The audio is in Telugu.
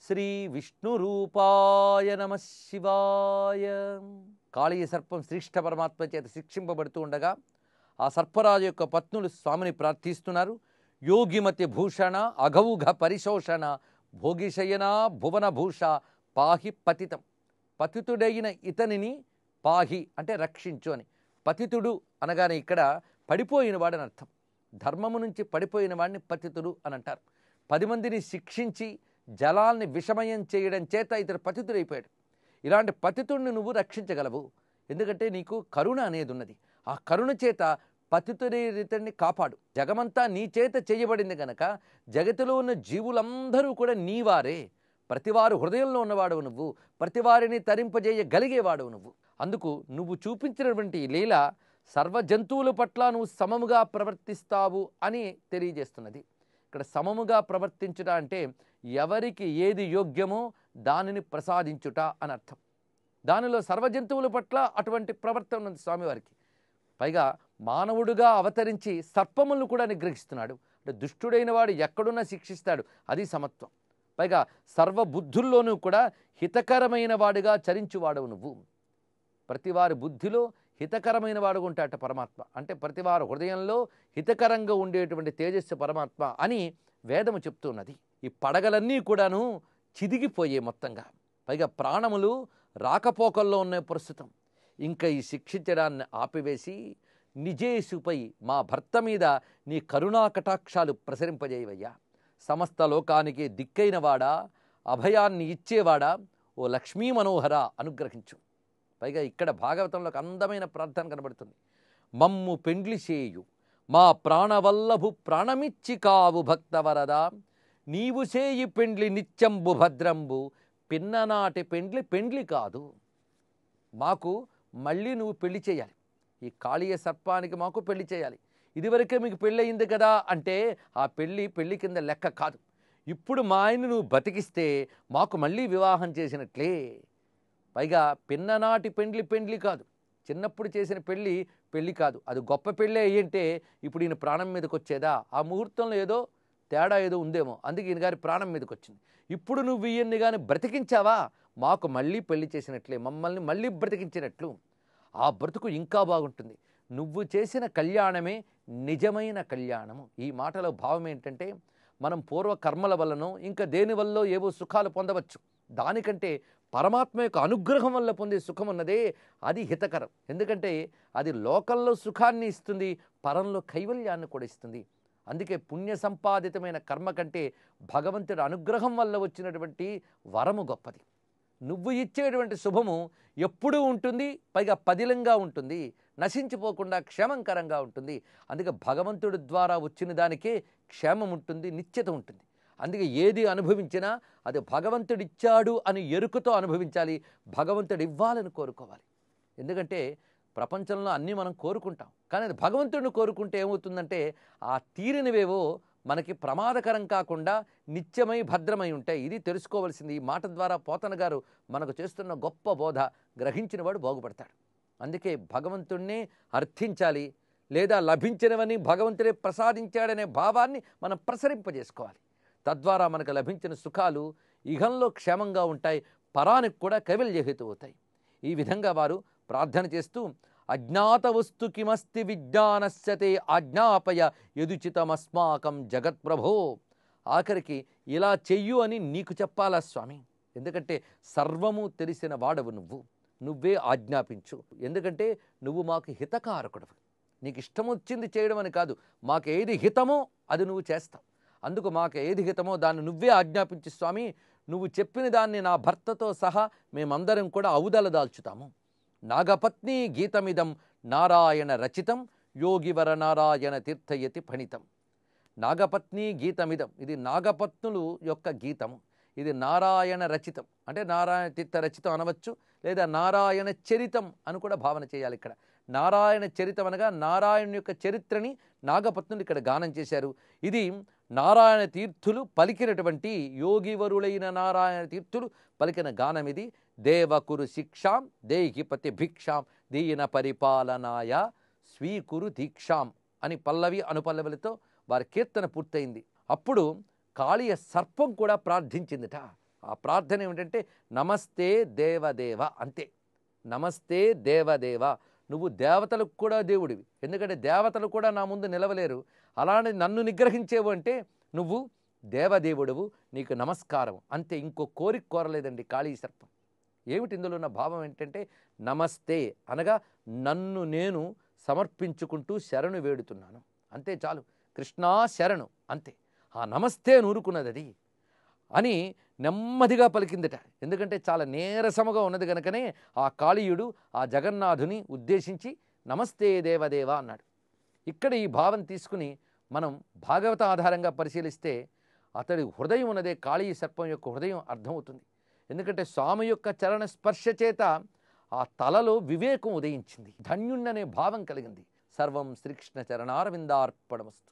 శ్రీ విష్ణురూపాయ నమ శివాయ. కాళీయ సర్పం శ్రీష్ఠ పరమాత్మ చేత శిక్షింపబడుతూ ఉండగా ఆ సర్పరాజు యొక్క పత్నులు స్వామిని ప్రార్థిస్తున్నారు. యోగిమతి భూషణ అఘౌఘ పరిశోషణ భోగిశయన భువనభూష పాహి పతితం. పతితుడైన ఇతనిని పాహి అంటే రక్షించు అని. పతితుడు అనగానే ఇక్కడ పడిపోయిన వాడని అర్థం. ధర్మము నుంచి పడిపోయిన వాడిని పతితుడు అని అంటారు. 10 మందిని శిక్షించి జలాల్ని విషమయం చేయడం చేత ఇతడు పతితుడైపోయాడు. ఇలాంటి పతితుడిని నువ్వు రక్షించగలవు, ఎందుకంటే నీకు కరుణ అనేది ఉన్నది. ఆ కరుణ చేత పతితుడిని కాపాడు. జగమంతా నీ చేత చేయబడింది కనుక జగతిలో ఉన్న జీవులందరూ కూడా నీవారే. ప్రతివారు హృదయంలో ఉన్నవాడవు నువ్వు, ప్రతివారిని తరింపజేయగలిగేవాడవు నువ్వు. అందుకు నువ్వు చూపించినటువంటి లీల సర్వ జంతువుల పట్ల నువ్వు సమముగా ప్రవర్తిస్తావు అని తెలియజేస్తున్నది. ఇక్కడ సమముగా ప్రవర్తించుట అంటే ఎవరికి ఏది యోగ్యమో దానిని ప్రసాదించుట అని అర్థం. దానిలో సర్వ జంతువుల పట్ల అటువంటి ప్రవర్తన ఉంది స్వామివారికి. పైగా మానవుడుగా అవతరించి సర్పములను కూడా నిగ్రహిస్తున్నాడు. అంటే దుష్టుడైన వాడు ఎక్కడున్నా శిక్షిస్తాడు, అది సమత్వం. పైగా సర్వబుద్ధుల్లోనూ కూడా హితకరమైన వాడుగా చరించువాడవు నువ్వు. ప్రతివారి బుద్ధిలో హితకరమైన వాడుగా ఉంటాట పరమాత్మ. అంటే ప్రతివారు హృదయంలో హితకరంగా ఉండేటువంటి తేజస్సు పరమాత్మ అని వేదము చెప్తున్నది. ఈ పడగలన్నీ కూడాను చిదిగిపోయే మొత్తంగా. పైగా ప్రాణములు రాకపోకల్లో ఉన్నాయి ప్రస్తుతం. ఇంకా ఈ శిక్షించడాన్ని ఆపివేసి నిజేసుపై మా భర్త మీద నీ కరుణా కటాక్షాలు ప్రసరింపజేయవయ్యా. సమస్త లోకానికి దిక్కైన వాడా, అభయాన్ని ఇచ్చేవాడా, ఓ లక్ష్మీ మనోహర అనుగ్రహించు. పైగా ఇక్కడ భాగవతంలో ఒక అందమైన ప్రార్థన కనబడుతుంది. మమ్ము పెండ్లి చేయు మా ప్రాణవల్లభు ప్రాణమిచ్చి కావు భక్తవరద, నీవు చేయి పెండ్లి నిత్యంబు భద్రంబు, పిన్ననాటి పెండ్లి పెండ్లి కాదు. మాకు మళ్ళీ నువ్వు పెళ్లి చేయాలి. ఈ కాళీయ సర్పానికి మాకు పెళ్లి చేయాలి. ఇదివరకే మీకు పెళ్ళయింది కదా అంటే ఆ పెళ్లి కింద లెక్క కాదు. ఇప్పుడు మా ఆయన్ని నువ్వు బతికిస్తే మాకు మళ్ళీ వివాహం చేసినట్లే. పైగా పిన్ననాటి పెండ్లి కాదు. చిన్నప్పుడు చేసిన పెళ్ళి కాదు. అది గొప్ప పెళ్ళి అయ్యంటే ఇప్పుడు ఈయన ప్రాణం మీదకి వచ్చేదా? ఆ ముహూర్తంలో ఏదో తేడా ఏదో ఉందేమో, అందుకే ఈయన గారి ప్రాణం మీదకి వచ్చింది. ఇప్పుడు నువ్వు ఈయన్ని కానీ బ్రతికించావా మాకు మళ్ళీ పెళ్లి చేసినట్లే, మమ్మల్ని మళ్ళీ బ్రతికించినట్లు. ఆ బ్రతుకు ఇంకా బాగుంటుంది. నువ్వు చేసిన కళ్యాణమే నిజమైన కళ్యాణము. ఈ మాటలో భావం ఏంటంటే మనం పూర్వ కర్మల వల్లనో ఇంకా దేనివల్ల ఏవో సుఖాలు పొందవచ్చు. దానికంటే పరమాత్మ యొక్క అనుగ్రహం వల్ల పొందే సుఖం ఉన్నదే అది హితకరం. ఎందుకంటే అది లోకంలో సుఖాన్ని ఇస్తుంది, పరంలో కైవల్యాన్ని కూడా ఇస్తుంది. అందుకే పుణ్య సంపాదితమైన కర్మ కంటే భగవంతుడి అనుగ్రహం వల్ల వచ్చినటువంటి వరము గొప్పది. నువ్వు ఇచ్చేటువంటి శుభము ఎప్పుడూ ఉంటుంది, పైగా పదిలంగా ఉంటుంది, నశించిపోకుండా క్షేమంకరంగా ఉంటుంది. అందుకే భగవంతుడి ద్వారా వచ్చిన దానికే క్షేమం ఉంటుంది, నిత్యత ఉంటుంది. అందుకే ఏది అనుభవించినా అది భగవంతుడిచ్చాడు అని ఎరుకతో అనుభవించాలి, భగవంతుడు ఇవ్వాలని కోరుకోవాలి. ఎందుకంటే ప్రపంచంలో అన్నీ మనం కోరుకుంటాం, కానీ అది భగవంతుడిని కోరుకుంటే ఏమవుతుందంటే ఆ తీరినవేవో మనకి ప్రమాదకరం కాకుండా నిత్యమై భద్రమై ఉంటాయి. ఇది తెలుసుకోవాల్సింది. ఈ మాట ద్వారా పోతన గారు మనకు చేస్తున్న గొప్ప బోధ గ్రహించిన వాడు బాగుపడతాడు. అందుకే భగవంతుణ్ణి అర్థించాలి, లేదా లభించినవని భగవంతుడే ప్రసాదించాడనే భావాన్ని మనం ప్రసరింపజేసుకోవాలి. తద్వారా మనకు లభించిన సుఖాలు ఇహంలో క్షేమంగా ఉంటాయి, పరానికి కూడా కైవల్యహేతు అవుతాయి. ఈ విధంగా వారు ప్రార్థన చేస్తూ అజ్ఞాత వస్తు కిమస్తి విజ్ఞానస్యతే ఆజ్ఞాపయ యదుచితమస్మాకం జగత్ప్రభో. ఆఖరికి ఇలా చెయ్యు అని నీకు చెప్పాలా స్వామి, ఎందుకంటే సర్వము తెలిసిన వాడవు నువ్వే ఆజ్ఞాపించు. ఎందుకంటే నువ్వు మాకు హితకారకుడవు. నీకు ఇష్టం వచ్చింది చేయడం అని కాదు, మాకు ఏది హితమో అది నువ్వు చేస్తావు. అందుకు మాకు ఏది హితమో దాన్ని నువ్వే ఆజ్ఞాపించు స్వామి. నువ్వు చెప్పిన దాన్ని నా భర్తతో సహా మేమందరం కూడా ఔదల దాల్చుతాము. నాగపత్ని గీతమిదం నారాయణ రచితం యోగివర నారాయణ తీర్థయతి ఫణితం. నాగపత్ని గీతమిదం, ఇది నాగపత్నులు యొక్క గీతము. ఇది నారాయణ రచితం అంటే నారాయణ తీర్థ రచితం అనవచ్చు, లేదా నారాయణ చరితం అని కూడా భావన చేయాలి. ఇక్కడ నారాయణ చరితం అనగా నారాయణ యొక్క చరిత్రని నాగపత్నులు ఇక్కడ గానం చేశారు. ఇది నారాయణ తీర్థులు పలికినటువంటి యోగివరులైన నారాయణ తీర్థులు పలికిన గానం ఇది. దేవకురు శిక్షాం దేహిపతి భిక్షాం దీన పరిపాలనాయ స్వీకురు దీక్షాం అని పల్లవి అనుపల్లవులతో వారి కీర్తన పూర్తయింది. అప్పుడు కాళీయ సర్పం కూడా ప్రార్థించిందిట. ఆ ప్రార్థన ఏమిటంటే నమస్తే దేవదేవ, అంతే. నమస్తే దేవదేవ, నువ్వు దేవతలకు కూడా దేవుడివి, ఎందుకంటే దేవతలు కూడా నా ముందు నిలవలేరు, అలానే నన్ను నిగ్రహించేవు అంటే నువ్వు దేవదేవుడువు, నీకు నమస్కారం, అంతే. ఇంకో కోరిక కోరలేదండి కాళీ సర్పం. ఏమిటి ఇందులో ఉన్న భావం ఏంటంటే నమస్తే అనగా నన్ను నేను సమర్పించుకుంటూ శరణు వేడుతున్నాను, అంతే చాలు. కృష్ణా శరణు, అంతే. ఆ నమస్తే నూరుకున్నది అది అని నెమ్మదిగా పలికిందట. ఎందుకంటే చాలా నీరసముగా ఉన్నది కనుకనే ఆ కాళీయుడు ఆ జగన్నాథుని ఉద్దేశించి నమస్తే దేవదేవ అన్నాడు. ఇక్కడ ఈ భావం తీసుకుని మనం భాగవత ఆధారంగా పరిశీలిస్తే అతడి హృదయం ఉన్నదే కాళీ సర్పం యొక్క హృదయం అర్థమవుతుంది. ఎందుకంటే స్వామి యొక్క చరణ స్పర్శ చేత ఆ తలలో వివేకం ఉదయించింది, ధన్యుణ్ణనే భావం కలిగింది. సర్వం శ్రీకృష్ణ చరణారవిందార్పణమస్తు.